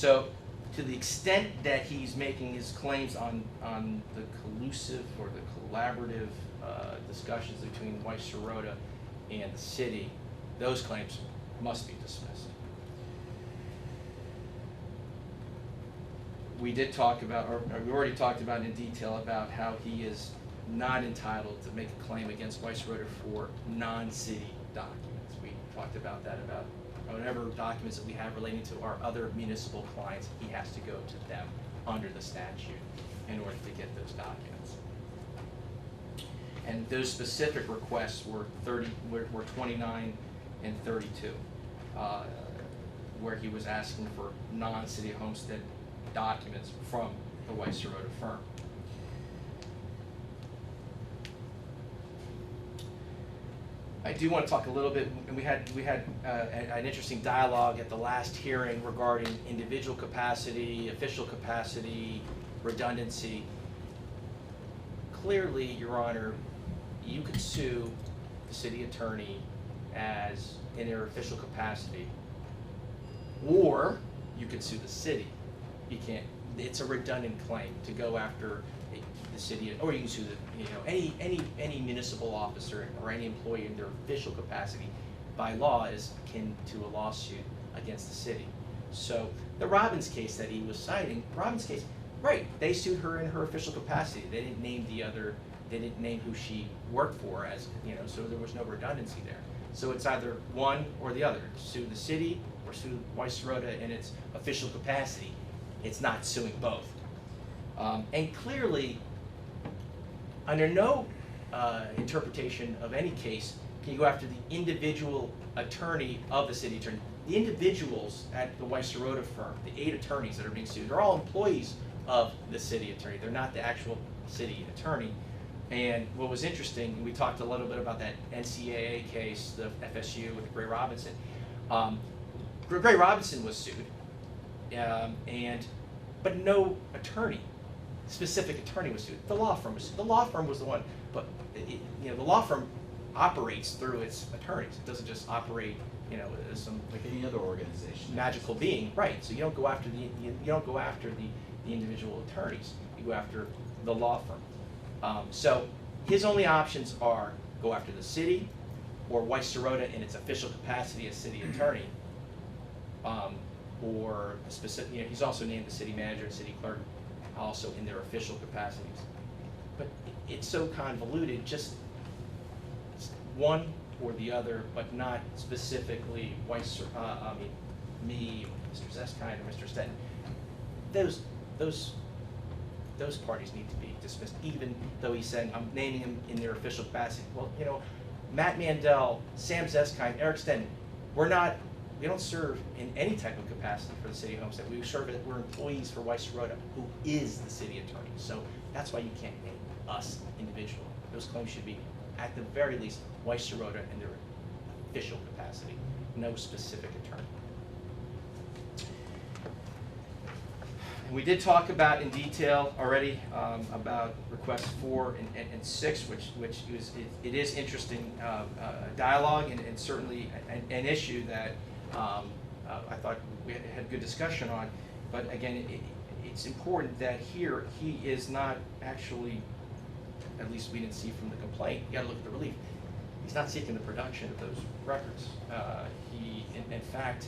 So to the extent that he's making his claims on the collusive or the collaborative discussions between Weiss Sirota and the city, those claims must be dismissed. We did talk about, or we already talked about in detail about how he is not entitled to make a claim against Weiss Sirota for non-city documents. We talked about that, about whatever documents that we have relating to our other municipal clients, he has to go to them under the statute in order to get those documents. And those specific requests were 29 and 32, where he was asking for non-City of Homestead documents from the Weiss Sirota firm. I do want to talk a little bit, and we had an interesting dialogue at the last hearing regarding individual capacity, official capacity, redundancy. Clearly, Your Honor, you could sue the city attorney as in their official capacity, or you could sue the city. You can't. It's a redundant claim to go after the city, or you can sue any municipal officer or any employee in their official capacity. By law, is akin to a lawsuit against the city. So the Robbins case that he was citing, Robbins case, right? They sued her in her official capacity. They didn't name the other. They didn't name who she worked for as, so there was no redundancy there. So it's either one or the other. Sue the city or sue Weiss Sirota in its official capacity. It's not suing both. And clearly, under no interpretation of any case can you go after the individual attorney of the city attorney. The individuals at the Weiss Sirota firm, the 8 attorneys that are being sued, they're all employees of the city attorney. They're not the actual city attorney. And what was interesting, we talked a little bit about that NCAA case, the FSU with Gray Robinson. Gray Robinson was sued, but no specific attorney was sued. The law firm was sued. The law firm was the one, but the law firm operates through its attorneys. It doesn't just operate, as some like any other organization, magical being, right? So you don't go after the individual attorneys. You go after the law firm. So his only options are go after the city or Weiss Sirota in its official capacity as city attorney, or a specific. He's also named the city manager and city clerk, also in their official capacities. But it's so convoluted, just one or the other, but not specifically me, Mr. Zeskind, or Mr. Stetton. Those parties need to be dismissed, even though he said, I'm naming them in their official capacity. Well, Matt Mandel, Sam Zeskind, Eric Stetton, we don't serve in any type of capacity for the City of Homestead. We're employees for Weiss Sirota, who is the city attorney. So that's why you can't name us individually. Those claims should be, at the very least, Weiss Sirota in their official capacity, no specific attorney. And we did talk about in detail already about requests 4 and 6, which it is interesting dialogue and certainly an issue that I thought we had good discussion on. But again, it's important that here he is not actually, at least we didn't see from the complaint, you got to look at the relief. He's not seeking the production of those records. In fact,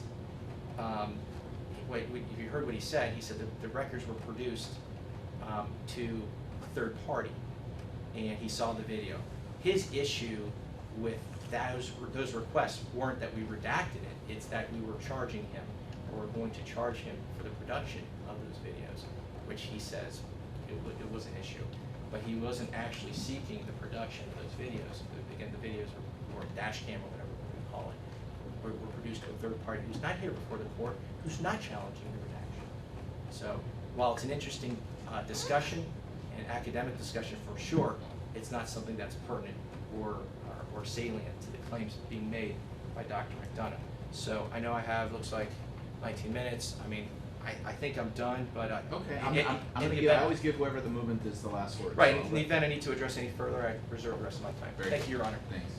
if you heard what he said that the records were produced to a third party, and he saw the video. His issue with those requests weren't that we redacted it, it's that we were charging him, or were going to charge him for the production of those videos, which he says it was an issue. But he wasn't actually seeking the production of those videos. Again, the videos or dash cam or whatever we call it, were produced to a third party who's not here before the court, who's not challenging the redaction. So while it's an interesting discussion, an academic discussion for sure, it's not something that's pertinent or salient to the claims being made by Dr. McDonough. So I know I have, looks like 19 minutes. I mean, I think I'm done, but okay. I always give whoever the movement is the last word. Right. So in the event I need to address any further, I reserve the rest of my time. Thank you, Your Honor. Thanks.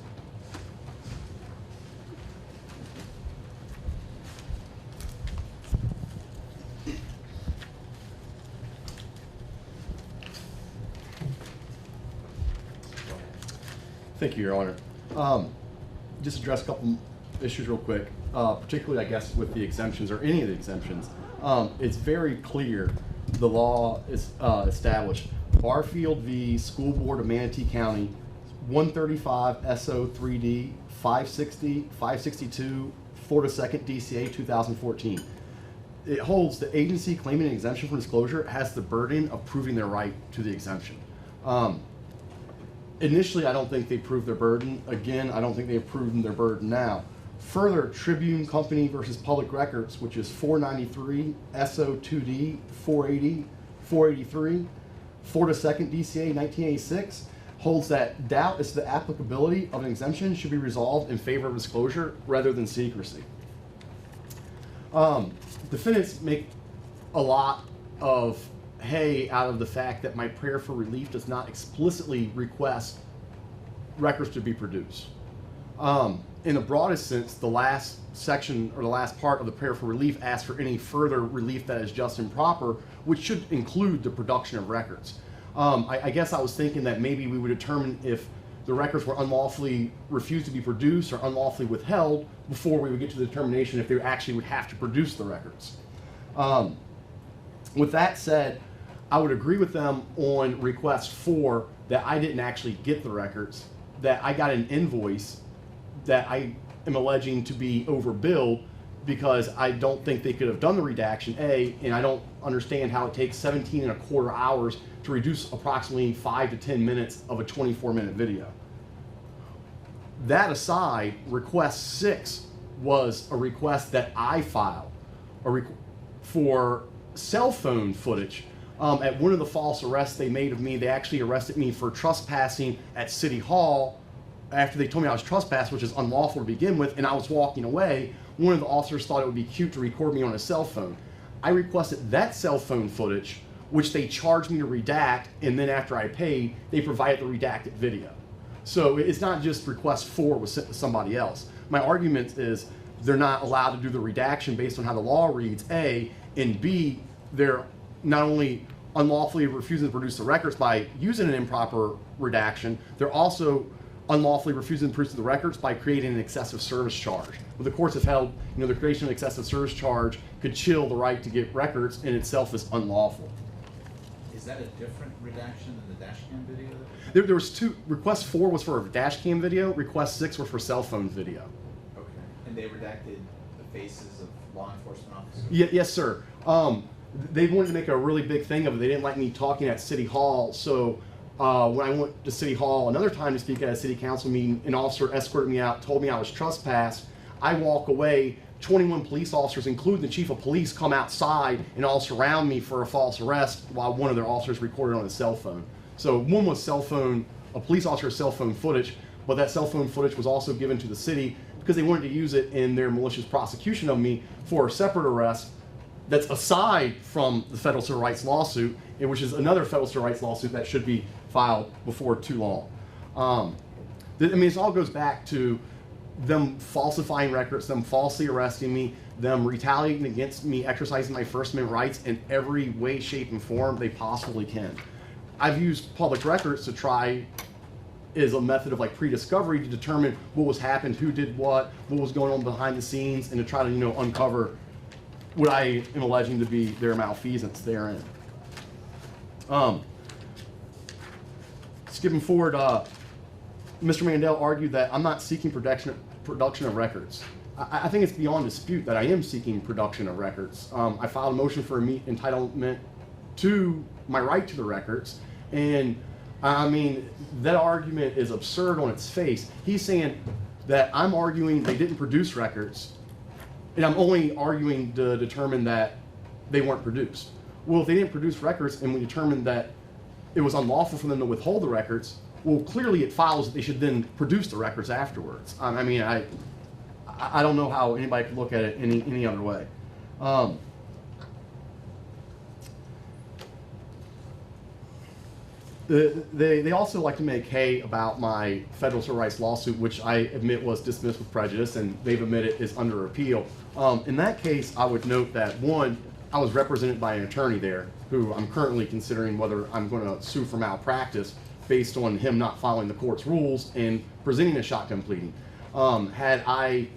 Thank you, Your Honor. Just address a couple issues real quick, particularly, I guess, with the exemptions or any of the exemptions. It's very clear the law is established. Barfield v. School Board of Manatee County, 135 SO 3D 560 562 Florida 2nd DCA 2014. It holds the agency claiming an exemption from disclosure has the burden of proving their right to the exemption. Initially, I don't think they proved their burden. Again, I don't think they've proven their burden now. Further, Tribune Company versus Public Records, which is 493 SO 2D 480 483 Florida 2nd DCA 1986, holds that doubt as to the applicability of an exemption should be resolved in favor of disclosure rather than secrecy. Defendants make a lot of hay out of the fact that my prayer for relief does not explicitly request records to be produced. In the broadest sense, the last section or the last part of the prayer for relief asks for any further relief that is just and proper, which should include the production of records. I guess I was thinking that maybe we would determine if the records were unlawfully refused to be produced or unlawfully withheld before we would get to the determination if they actually would have to produce the records. With that said, I would agree with them on request 4 that I didn't actually get the records, that I got an invoice that I am alleging to be overbilled because I don't think they could have done the redaction, A, and I don't understand how it takes 17.25 hours to reduce approximately 5 to 10 minutes of a 24-minute video. That aside, request 6 was a request that I filed for cell phone footage. At one of the false arrests they made of me, they actually arrested me for trespassing at City Hall after they told me I was trespassing, which is unlawful to begin with, and I was walking away. One of the officers thought it would be cute to record me on a cell phone. I requested that cell phone footage, which they charged me to redact, and then after I paid, they provided the redacted video. So it's not just request 4 was sent to somebody else. My argument is they're not allowed to do the redaction based on how the law reads, A, and B, they're not only unlawfully refusing to produce the records by using an improper redaction, they're also unlawfully refusing to produce the records by creating an excessive service charge. Well, the courts have held, the creation of an excessive service charge could chill the right to get records in itself is unlawful. Is that a different redaction than the dash cam video? There was 2. Request 4 was for a dash cam video. Request 6 was for cell phone video. Okay. And they redacted the faces of law enforcement officers? Yes, sir. They wanted to make a really big thing of it. They didn't like me talking at City Hall, so when I went to City Hall another time to speak at a city council meeting, an officer escorted me out, told me I was trespassed. I walk away, 21 police officers, including the chief of police, come outside and all surround me for a false arrest while one of their officers recorded on his cell phone. So one was a police officer's cell phone footage, but that cell phone footage was also given to the city because they wanted to use it in their malicious prosecution of me for a separate arrest that's aside from the federal civil rights lawsuit, and which is another federal civil rights lawsuit that should be filed before too long. This all goes back to them falsifying records, them falsely arresting me, them retaliating against me, exercising my First Amendment rights in every way, shape, and form they possibly can. I've used public records to try as a method of pre-discovery to determine what was happened, who did what was going on behind the scenes, and to try to uncover what I am alleging to be their malfeasance therein. Skipping forward, Mr. Mandel argued that I'm not seeking production of records. I think it's beyond dispute that I am seeking production of records. I filed a motion for entitlement to my right to the records, and that argument is absurd on its face. He's saying that I'm arguing they didn't produce records, and I'm only arguing to determine that they weren't produced. Well, if they didn't produce records and we determined that it was unlawful for them to withhold the records, well, clearly it follows that they should then produce the records afterwards. I don't know how anybody could look at it any other way. They also like to make hay about my federal civil rights lawsuit, which I admit was dismissed with prejudice, and they've admitted is under appeal. In that case, I would note that, one, I was represented by an attorney there, who I'm currently considering whether I'm going to sue for malpractice based on him not following the court's rules and presenting a shotgun pleading. Had I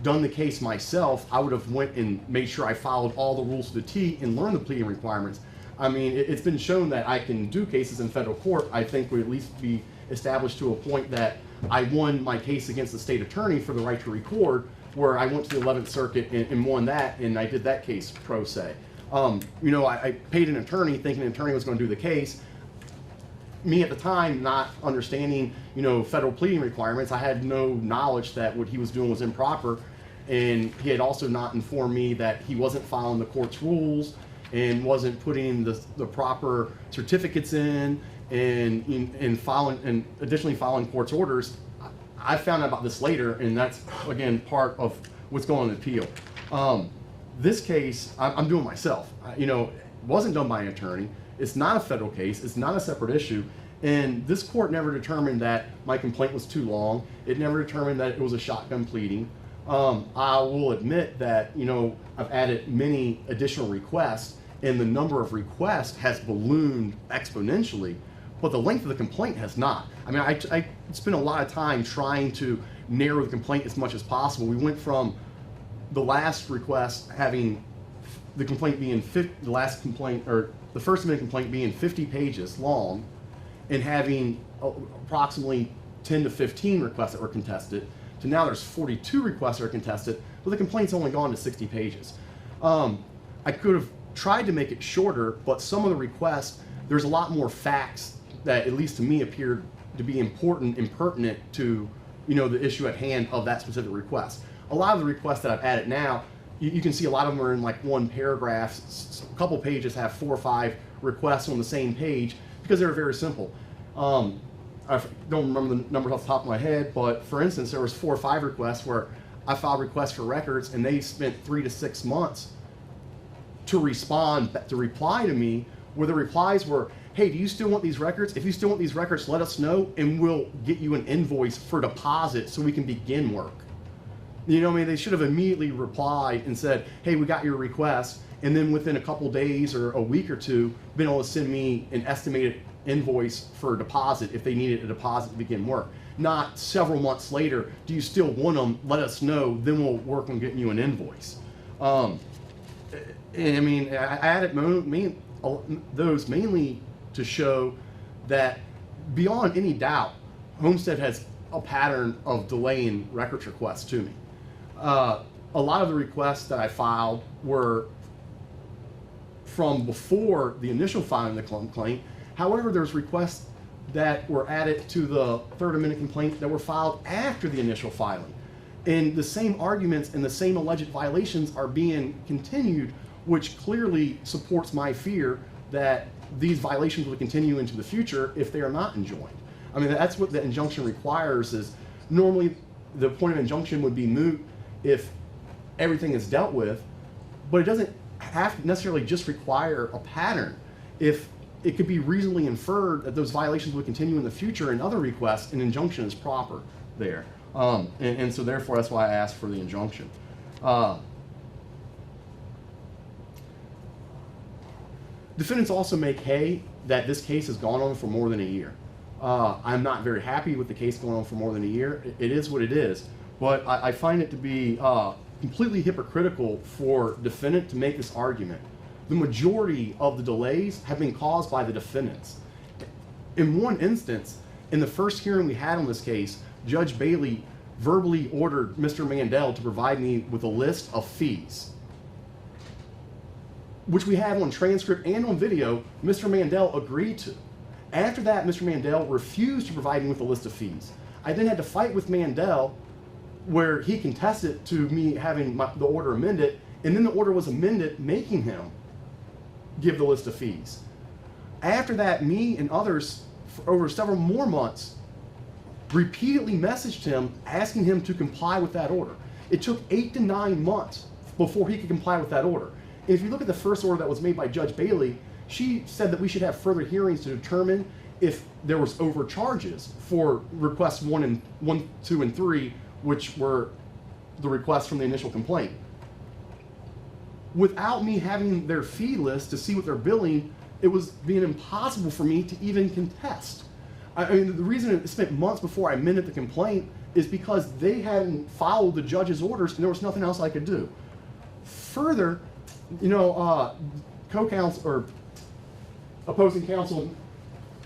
done the case myself, I would have went and made sure I followed all the rules to the T and learned the pleading requirements. I mean, it's been shown that I can do cases in federal court. I think would at least be established to a point that I won my case against the state attorney for the right to record, where I went to the 11th Circuit and won that, and I did that case pro se. I paid an attorney thinking an attorney was going to do the case. Me at the time, not understanding, federal pleading requirements, I had no knowledge that what he was doing was improper, and he had also not informed me that he wasn't following the court's rules and wasn't putting the proper certificates in and following, and additionally following court's orders. I found out about this later, and that's again part of what's going on in appeal. This case I'm doing myself. It wasn't done by an attorney. It's not a federal case. It's not a separate issue. And this court never determined that my complaint was too long. It never determined that it was a shotgun pleading. I will admit that, I've added many additional requests, and the number of requests has ballooned exponentially, but the length of the complaint has not. I mean, I spent a lot of time trying to narrow the complaint as much as possible. We went from the last request having the complaint being the First Amendment complaint being 50 pages long and having approximately 10 to 15 requests that were contested, to now there's 42 requests that are contested, but the complaint's only gone to 60 pages. I could have tried to make it shorter, but some of the requests, there's a lot more facts that, at least to me, appeared to be important and pertinent to the issue at hand of that specific request. A lot of the requests that I've added now, you can see a lot of them are in like one paragraph. A couple pages have 4 or 5 requests on the same page because they're very simple. I don't remember the numbers off the top of my head, but for instance, there was 4 or 5 requests where I filed requests for records, and they spent 3 to 6 months to reply to me, where the replies were, hey, do you still want these records? If you still want these records, let us know, and we'll get you an invoice for deposit so we can begin work. They should have immediately replied and said, hey, we got your request, and then within a couple days or a week or two, been able to send me an estimated invoice for a deposit if they needed a deposit to begin work. Not several months later, do you still want them? Let us know, then we'll work on getting you an invoice. I added those mainly to show that beyond any doubt, Homestead has a pattern of delaying records requests to me. A lot of the requests that I filed were from before the initial filing of the complaint. However, there's requests that were added to the Third Amended Complaint that were filed after the initial filing. And the same arguments and the same alleged violations are being continued, which clearly supports my fear that these violations will continue into the future if they are not enjoined. I mean, that's what the injunction requires. Is normally the point of injunction would be moot if everything is dealt with, but it doesn't have to necessarily just require a pattern. If it could be reasonably inferred that those violations would continue in the future in other requests, an injunction is proper there. And so therefore, that's why I asked for the injunction. Defendants also make hay that this case has gone on for more than a year. I'm not very happy with the case going on for more than a year. It is what it is, but I find it to be completely hypocritical for defendant to make this argument. The majority of the delays have been caused by the defendants. In one instance, in the first hearing we had on this case, Judge Bailey verbally ordered Mr. Mandel to provide me with a list of fees, which we have on transcript and on video. Mr. Mandel agreed to. After that, Mr. Mandel refused to provide me with a list of fees. I then had to fight with Mandel, where he contested to me having the order amended, and then the order was amended, making him give the list of fees. After that, me and others, for over several more months, repeatedly messaged him, asking him to comply with that order. It took 8 to 9 months before he could comply with that order. And if you look at the first order that was made by Judge Bailey, she said that we should have further hearings to determine if there was overcharges for requests 1, 2, and 3, which were the requests from the initial complaint. Without me having their fee list to see what they're billing, it was being impossible for me to even contest. I mean, the reason it spent months before I amended the complaint is because they hadn't followed the judge's orders and there was nothing else I could do. Further, co-counsel or opposing counsel,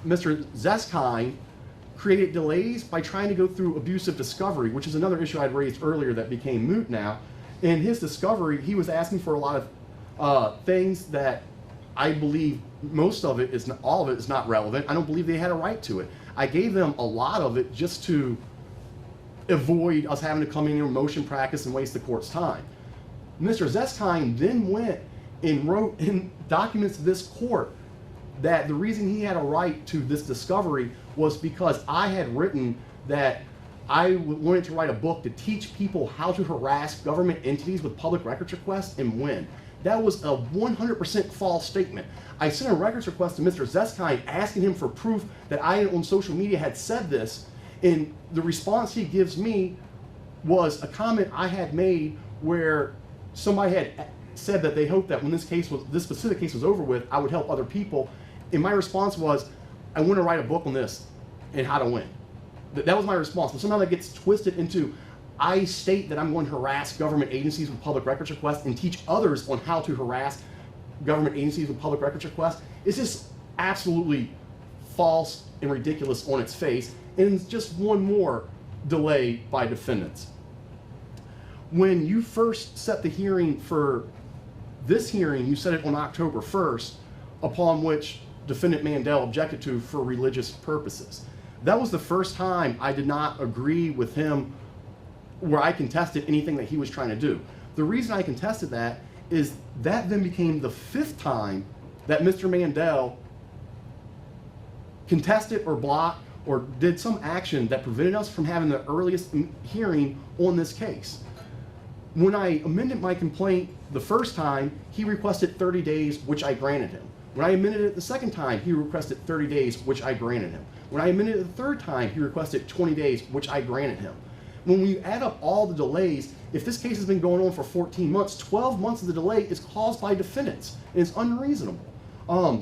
Mr. Zeskind, created delays by trying to go through abusive discovery, which is another issue I'd raised earlier that became moot now. In his discovery, he was asking for a lot of things that I believe most of it is not, all of it is not relevant. I don't believe they had a right to it. I gave them a lot of it just to avoid us having to come in here, motion practice, and waste the court's time. Mr. Zeskind then went and wrote in documents to this court that the reason he had a right to this discovery was because I had written that I wanted to write a book to teach people how to harass government entities with public records requests and when. That was a 100% false statement. I sent a records request to Mr. Zeskind asking him for proof that I on social media had said this, and the response he gives me was a comment I had made where somebody had said that they hoped that when this specific case was over with, I would help other people. And my response was, I want to write a book on this and how to win. That was my response. But somehow that gets twisted into, I state that I'm going to harass government agencies with public records requests and teach others on how to harass government agencies with public records requests. It's just absolutely false and ridiculous on its face, and it's just one more delay by defendants. When you first set the hearing for this hearing, you set it on October 1st, upon which Defendant Mandel objected to for religious purposes. That was the first time I did not agree with him where I contested anything that he was trying to do. The reason I contested that is that then became the 5th time that Mr. Mandel contested or blocked or did some action that prevented us from having the earliest hearing on this case. When I amended my complaint the first time, he requested 30 days, which I granted him. When I amended it the second time, he requested 30 days, which I granted him. When I amended it the third time, he requested 20 days, which I granted him. When we add up all the delays, if this case has been going on for 14 months, 12 months of the delay is caused by defendants, and it's unreasonable.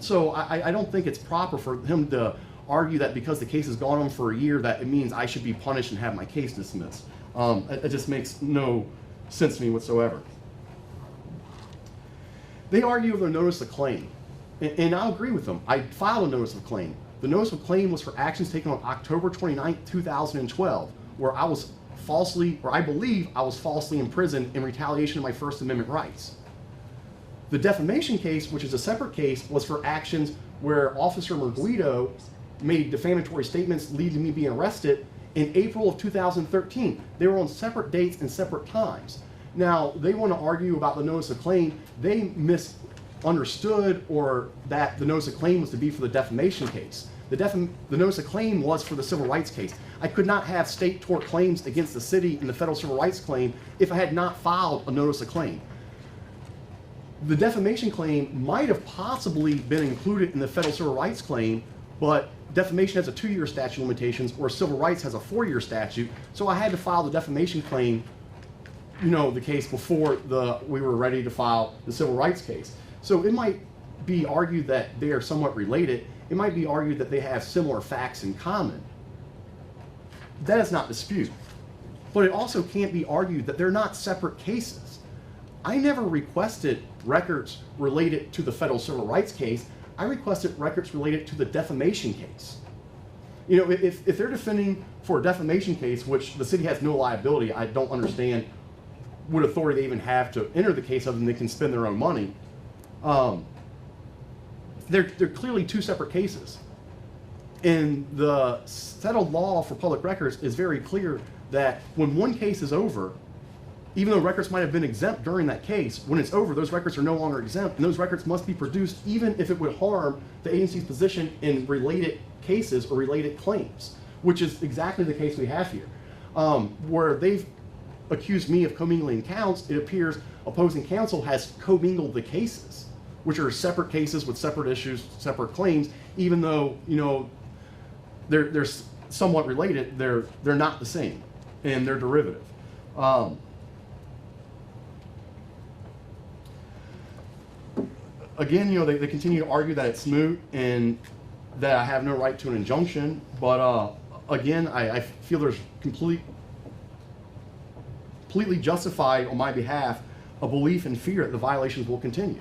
So I don't think it's proper for him to argue that because the case has gone on for a year that it means I should be punished and have my case dismissed. It just makes no sense to me whatsoever. They argue over the notice of claim, and I'll agree with them. I filed a notice of claim. The notice of claim was for actions taken on October 29, 2012, where I was falsely, or I believe I was falsely imprisoned in retaliation of my First Amendment rights. The defamation case, which is a separate case, was for actions where Officer Merguido made defamatory statements leading to me being arrested in April of 2013. They were on separate dates and separate times. Now, they want to argue about the notice of claim. They misunderstood, or that the notice of claim was to be for the defamation case. The notice of claim was for the civil rights case. I could not have state tort claims against the city in the federal civil rights claim if I had not filed a notice of claim. The defamation claim might have possibly been included in the federal civil rights claim, but defamation has a 2-year statute of limitations, or civil rights has a 4-year statute, so I had to file the defamation claim, the case before we were ready to file the civil rights case. So it might be argued that they are somewhat related. It might be argued that they have similar facts in common. That is not dispute. But it also can't be argued that they're not separate cases. I never requested records related to the federal civil rights case. I requested records related to the defamation case. If they're defending for a defamation case, which the city has no liability, I don't understand what authority they even have to enter the case other than they can spend their own money. They're clearly two separate cases. And the settled law for public records is very clear that when one case is over, even though records might have been exempt during that case, when it's over, those records are no longer exempt, and those records must be produced even if it would harm the agency's position in related cases or related claims, which is exactly the case we have here. Where they've accused me of commingling counts, it appears opposing counsel has commingled the cases, which are separate cases with separate issues, separate claims, even though, they're somewhat related, they're not the same, and they're derivative. Again, they continue to argue that it's moot, and that I have no right to an injunction, but again, I feel there's completely justified on my behalf a belief and fear that the violations will continue.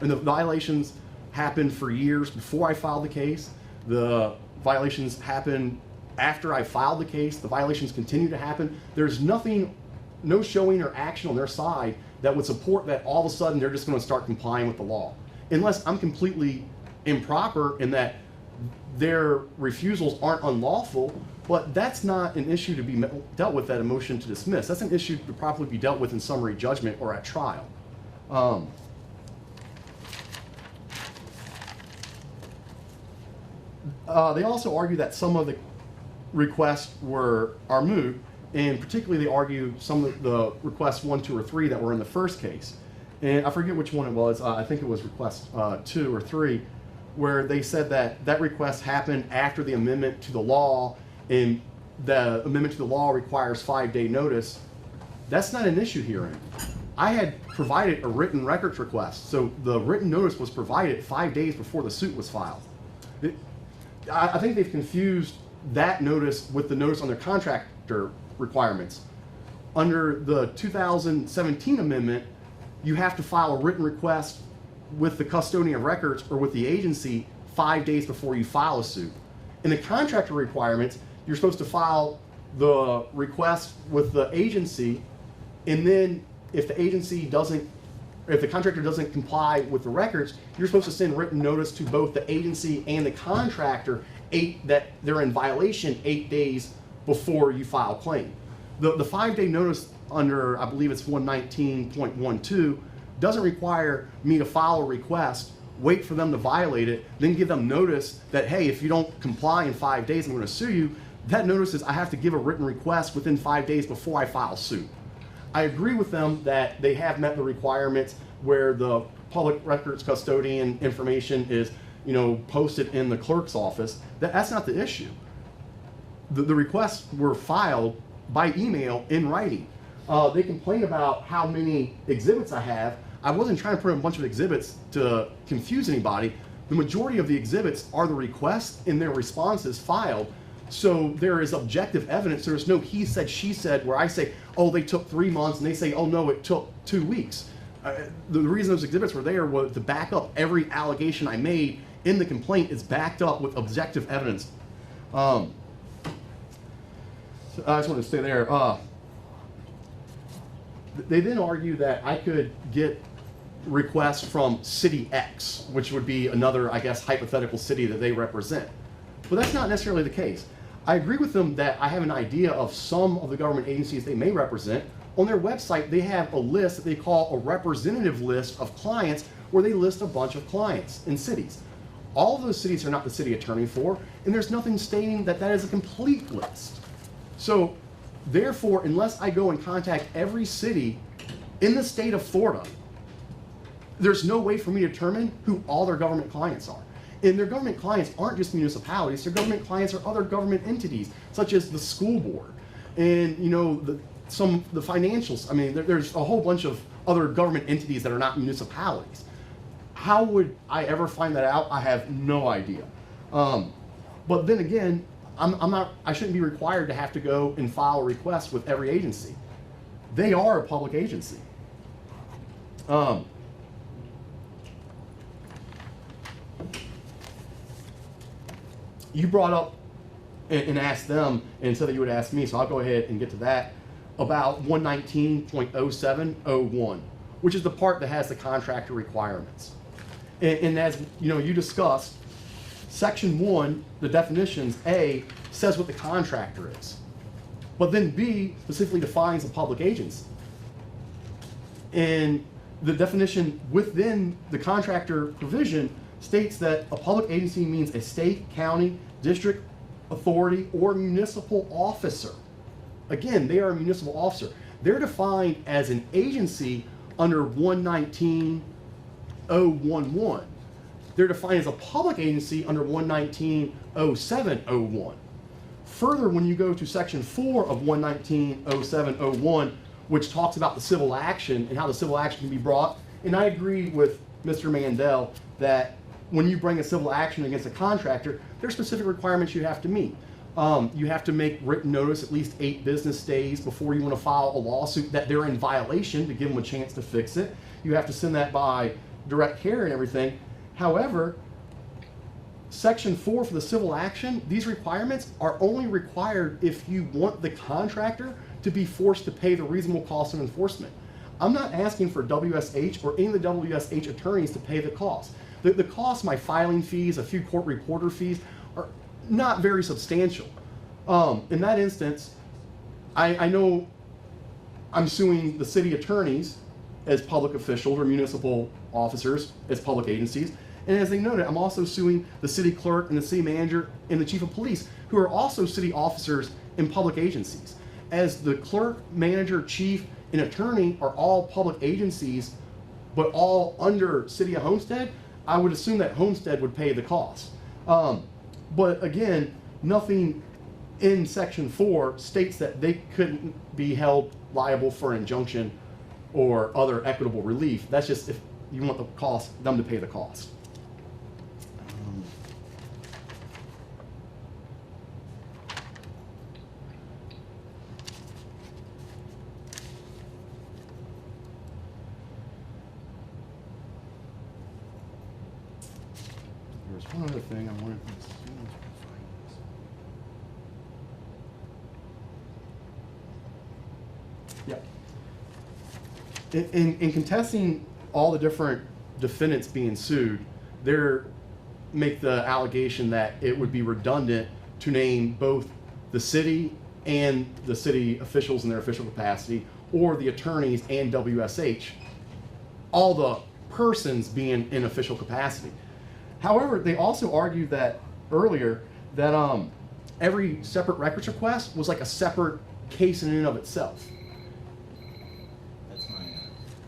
And the violations happened for years before I filed the case. The violations happened after I filed the case. The violations continue to happen. There's nothing, no showing or action on their side that would support that all of a sudden they're just going to start complying with the law. Unless I'm completely improper in that their refusals aren't unlawful, but that's not an issue to be dealt with at a motion to dismiss. That's an issue to properly be dealt with in summary judgment or at trial. They also argue that some of the requests are moot, and particularly they argue some of the requests 1, 2, or 3 that were in the first case. And I forget which one it was. I think it was request 2 or 3, where they said that that request happened after the amendment to the law, and the amendment to the law requires 5-day notice. That's not an issue herein. I had provided a written records request, so the written notice was provided 5 days before the suit was filed. I think they've confused that notice with the notice on their contractor requirements. Under the 2017 amendment, you have to file a written request with the custodian of records or with the agency 5 days before you file a suit. In the contractor requirements, you're supposed to file the request with the agency, and then if the contractor doesn't comply with the records, you're supposed to send written notice to both the agency and the contractor that they're in violation 8 days before you file a claim. The 5-day notice under, I believe it's 119.12, doesn't require me to file a request, wait for them to violate it, then give them notice that, hey, if you don't comply in 5 days, I'm going to sue you. That notice is I have to give a written request within 5 days before I file suit. I agree with them that they have met the requirements where the public records custodian information is, posted in the clerk's office. That's not the issue. The requests were filed by email in writing. They complain about how many exhibits I have. I wasn't trying to put in a bunch of exhibits to confuse anybody. The majority of the exhibits are the requests and their responses filed. So there is objective evidence. There's no he said, she said, where I say, oh, they took 3 months, and they say, oh, no, it took 2 weeks. The reason those exhibits were there was to back up every allegation I made in the complaint is backed up with objective evidence. So I just want to stay there. They then argue that I could get requests from City X, which would be another, I guess, hypothetical city that they represent. But that's not necessarily the case. I agree with them that I have an idea of some of the government agencies they may represent. On their website, they have a list that they call a representative list of clients, where they list a bunch of clients in cities. All of those cities are not the city attorney for, and there's nothing stating that that is a complete list. So therefore, unless I go and contact every city in the state of Florida, there's no way for me to determine who all their government clients are. And their government clients aren't just municipalities, their government clients are other government entities, such as the school board and the financials. I mean, there's a whole bunch of other government entities that are not municipalities. How would I ever find that out? I have no idea. But then again, I shouldn't be required to have to go and file a request with every agency. They are a public agency. You brought up and asked them and said that you would ask me, so I'll go ahead and get to that, about 119.0701, which is the part that has the contractor requirements. And as you discussed, Section 1, the definitions, A, says what the contractor is. But then B specifically defines a public agency. And the definition within the contractor provision states that a public agency means a state, county, district, authority, or municipal officer. Again, they are a municipal officer. They're defined as an agency under 119.011. They're defined as a public agency under 119.0701. Further, when you go to Section 4 of 119.0701, which talks about the civil action and how the civil action can be brought, and I agree with Mr. Mandel that when you bring a civil action against a contractor, there's specific requirements you have to meet. You have to make written notice at least 8 business days before you want to file a lawsuit that they're in violation to give them a chance to fix it. You have to send that by direct care and everything. However, Section 4 for the civil action, these requirements are only required if you want the contractor to be forced to pay the reasonable cost of enforcement. I'm not asking for WSH or any of the WSH attorneys to pay the cost. The cost, my filing fees, a few court reporter fees, are not very substantial. In that instance, I know I'm suing the city attorneys as public officials or municipal officers as public agencies. And as they noted, I'm also suing the city clerk and the city manager and the chief of police, who are also city officers in public agencies. As the clerk, manager, chief, and attorney are all public agencies, but all under City of Homestead, I would assume that Homestead would pay the cost. But again, nothing in Section 4 states that they couldn't be held liable for injunction or other equitable relief. That's just if you want the cost, them to pay the cost. There's one other thing I wanted to Yeah. In contesting all the different defendants being sued, they make the allegation that it would be redundant to name both the city and the city officials in their official capacity, or the attorneys and WSH, all the persons being in official capacity. However, they also argued that earlier that every separate records request was like a separate case in and of itself. That's my,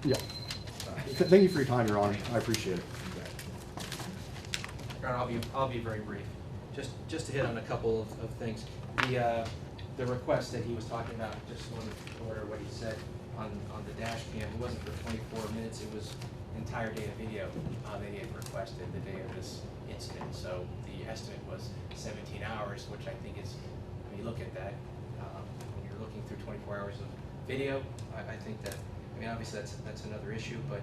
Yeah. Thank you for your time, Your Honor. I appreciate it. Your Honor, I'll be very brief. Just to hit on a couple of things. The request that he was talking about, just wanted to order what he said on the dash cam. It wasn't for 24 minutes. It was an entire day of video that he had requested the day of this incident. So the estimate was 17 hours, which I think is, when you look at that, when you're looking through 24 hours of video, I think that, I mean, obviously that's another issue, but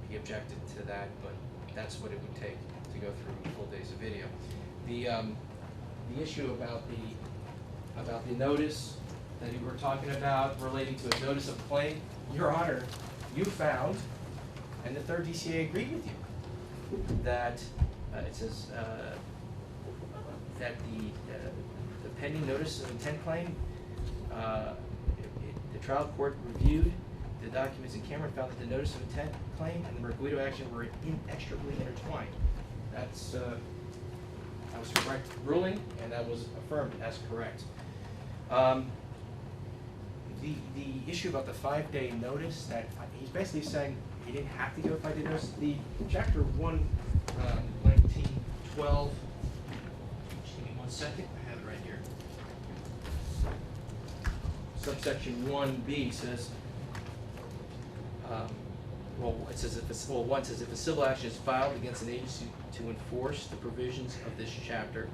he objected to that, but that's what it would take to go through full days of video. The issue about the notice that you were talking about relating to a notice of claim, Your Honor, you found, and the third DCA agreed with you, that it says that the pending notice of intent claim, the trial court reviewed the documents in camera and found that the notice of intent claim and the Merguido action were inextricably intertwined. That was a correct ruling, and that was affirmed as correct. The issue about the 5-day notice, that he's basically saying he didn't have to give a 5-day notice. The chapter 1912, just give me 1 second, I have it right here. Subsection 1B says, it says one says if a civil action is filed against an agency to enforce the provisions of this chapter,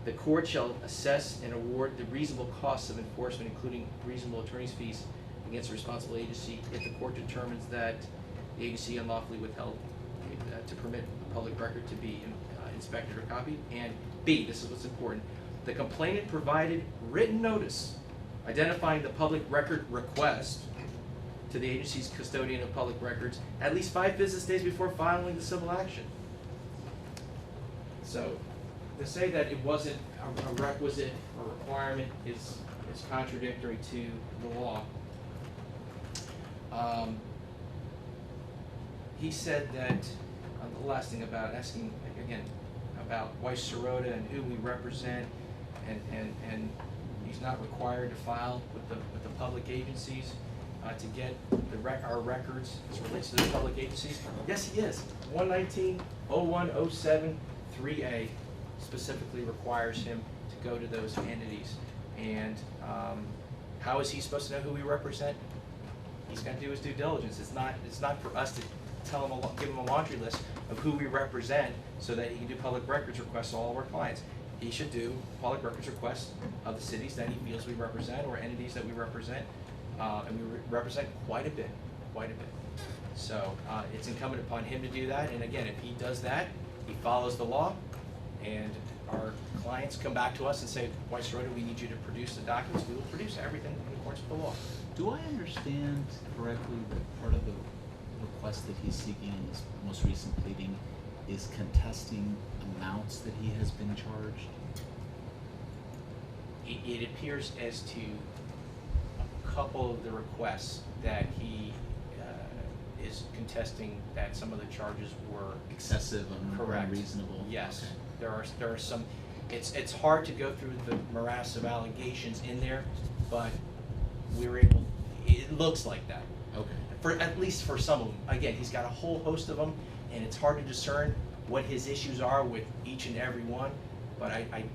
the court shall assess and award the reasonable costs of enforcement, including reasonable attorney's fees, against a responsible agency if the court determines that the agency unlawfully withheld to permit a public record to be inspected or copied. And B, this is what's important, the complainant provided written notice identifying the public record request to the agency's custodian of public records at least 5 business days before filing the civil action. So to say that it wasn't a requisite or requirement is contradictory to the law. He said that, the last thing about asking, again, about Weiss Sirota and who we represent, and he's not required to file with the public agencies to get our records as it relates to the public agencies. Yes, he is. 119.0107 3A specifically requires him to go to those entities. And how is he supposed to know who we represent? He's got to do his due diligence. It's not for us give him a laundry list of who we represent so that he can do public records requests to all of our clients. He should do public records requests of the cities that he feels we represent or entities that we represent, and we represent quite a bit. So it's incumbent upon him to do that, and again, if he does that, he follows the law, and our clients come back to us and say, Weiss Reuter, we need you to produce the documents, we will produce everything in accordance with the law. Do I understand correctly that part of the request that he's seeking in this most recent pleading is contesting amounts that he has been charged? It appears as to a couple of the requests that he is contesting that some of the charges were Excessive and correct. unreasonable? Yes, Okay. there are some. It's hard to go through the morass of allegations in there, but we were able. It looks like that. Okay. For at least for some of them. Again, he's got a whole host of them, and it's hard to discern what his issues are with each and every one. But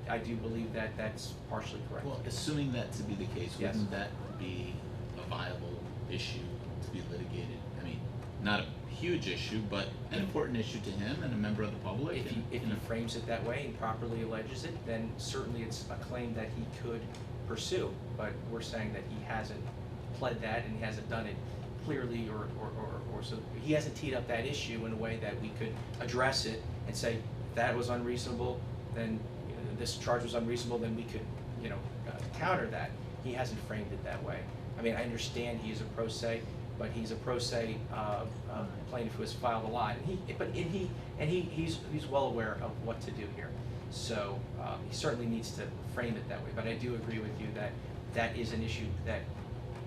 I do believe that that's partially correct. Well, assuming that to be the case, Yes. wouldn't that be a viable issue to be litigated? I mean, not a huge issue, but an important issue to him and a member of the public. If he frames it that way and properly alleges it, then certainly it's a claim that he could pursue. But we're saying that he hasn't pled that and he hasn't done it clearly or so he hasn't teed up that issue in a way that we could address it and say that was unreasonable, then this charge was unreasonable, then we could counter that. He hasn't framed it that way. I mean, I understand he is a pro se, but he's a pro se plaintiff who has filed a lot, and he's well aware of what to do here. So he certainly needs to frame it that way. But I do agree with you that that is an issue that,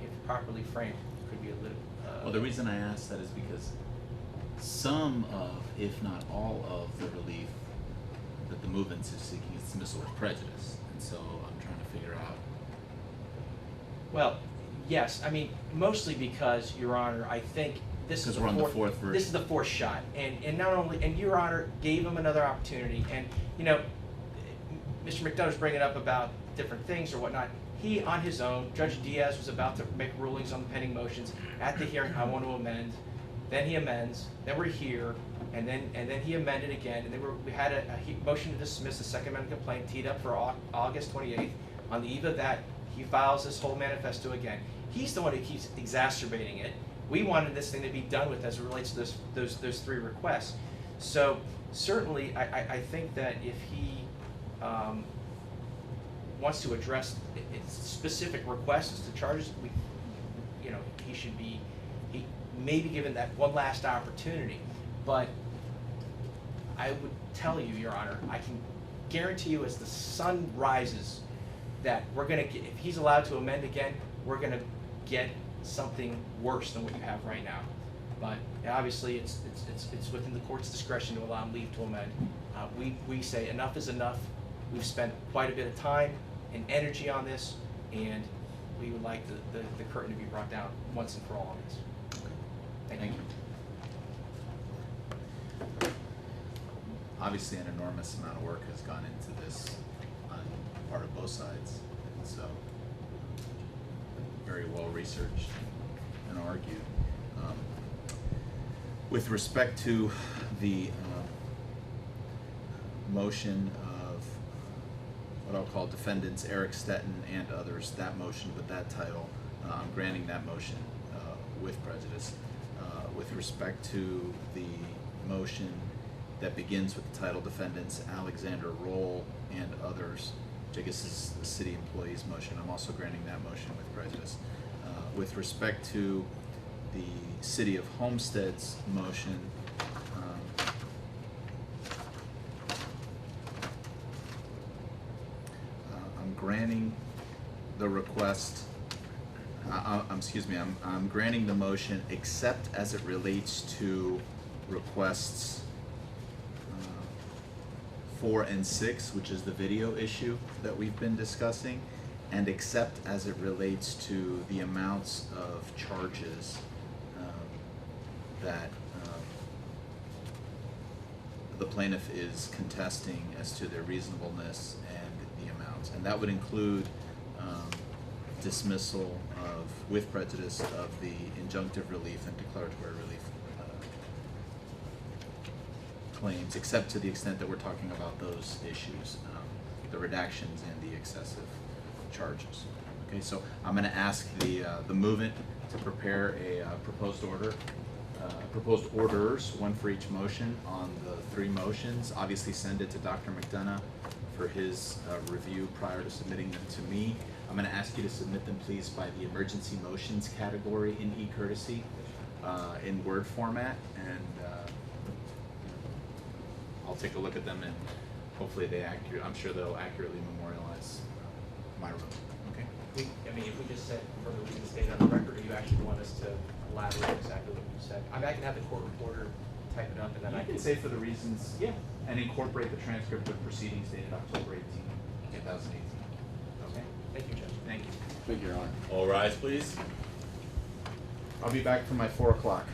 if properly framed, could be a little. Well, the reason I ask that is because some of, if not all of, the relief that the movements are seeking is dismissal with prejudice, and so I'm trying to figure out. Well, yes, I mean, mostly because, Your Honor, I think this is Because we're on the fourth version. This is the fourth shot, and not only, and Your Honor gave him another opportunity, and Mr. McDonough's bringing up about different things or whatnot. He, on his own, Judge Diaz was about to make rulings on the pending motions. At the hearing, I want to amend. Then he amends. Then we're here, and then he amended again. And then we had a motion to dismiss the Second Amended Complaint teed up for August 28th. On the eve of that, he files this whole manifesto again. He's the one who keeps exacerbating it. We wanted this thing to be done with as it relates to those three requests. So certainly, I think that if he wants to address specific requests to charges, he may be given that one last opportunity. But I would tell you, Your Honor, I can guarantee you as the sun rises that we're going to get, if he's allowed to amend again, we're going to get something worse than what you have right now. But obviously, it's within the court's discretion to allow him leave to amend. We say enough is enough. We've spent quite a bit of time and energy on this, and we would like the curtain to be brought down once and for all on this. Thank you. Obviously, an enormous amount of work has gone into this on part of both sides, and so very well researched and argued. With respect to the motion of what I'll call defendants Eric Stetton and others, that motion with that title, I'm granting that motion with prejudice. With respect to the motion that begins with the title defendants Alexander Roll and others, which I guess is the city employees motion, I'm also granting that motion with prejudice. With respect to the City of Homestead's motion, I'm granting the request. I'm granting the motion except as it relates to requests 4 and 6, which is the video issue that we've been discussing, and except as it relates to the amounts of charges that the plaintiff is contesting as to their reasonableness and the amounts. And that would include dismissal with prejudice of the injunctive relief and declaratory relief claims, except to the extent that we're talking about those issues, the redactions and the excessive charges. Okay, so I'm gonna ask the movant to prepare a proposed order, proposed orders, one for each motion on the 3 motions. Obviously send it to Dr. McDonough for his review prior to submitting them to me. I'm gonna ask you to submit them please by the emergency motions category in e-courtesy, in Word format, and I'll take a look at them and hopefully I'm sure they'll accurately memorialize my role. Okay? I mean, if we just said for the reason stated on the record, or you actually want us to elaborate exactly what you said? I mean, I can have the court reporter type it up and then I can say for the reasons. Yeah. And incorporate the transcript of proceedings dated October 18, 2018. Okay, thank you, Judge. Thank you. Thank you, Your Honor. All rise, please. I'll be back for my 4 o'clock.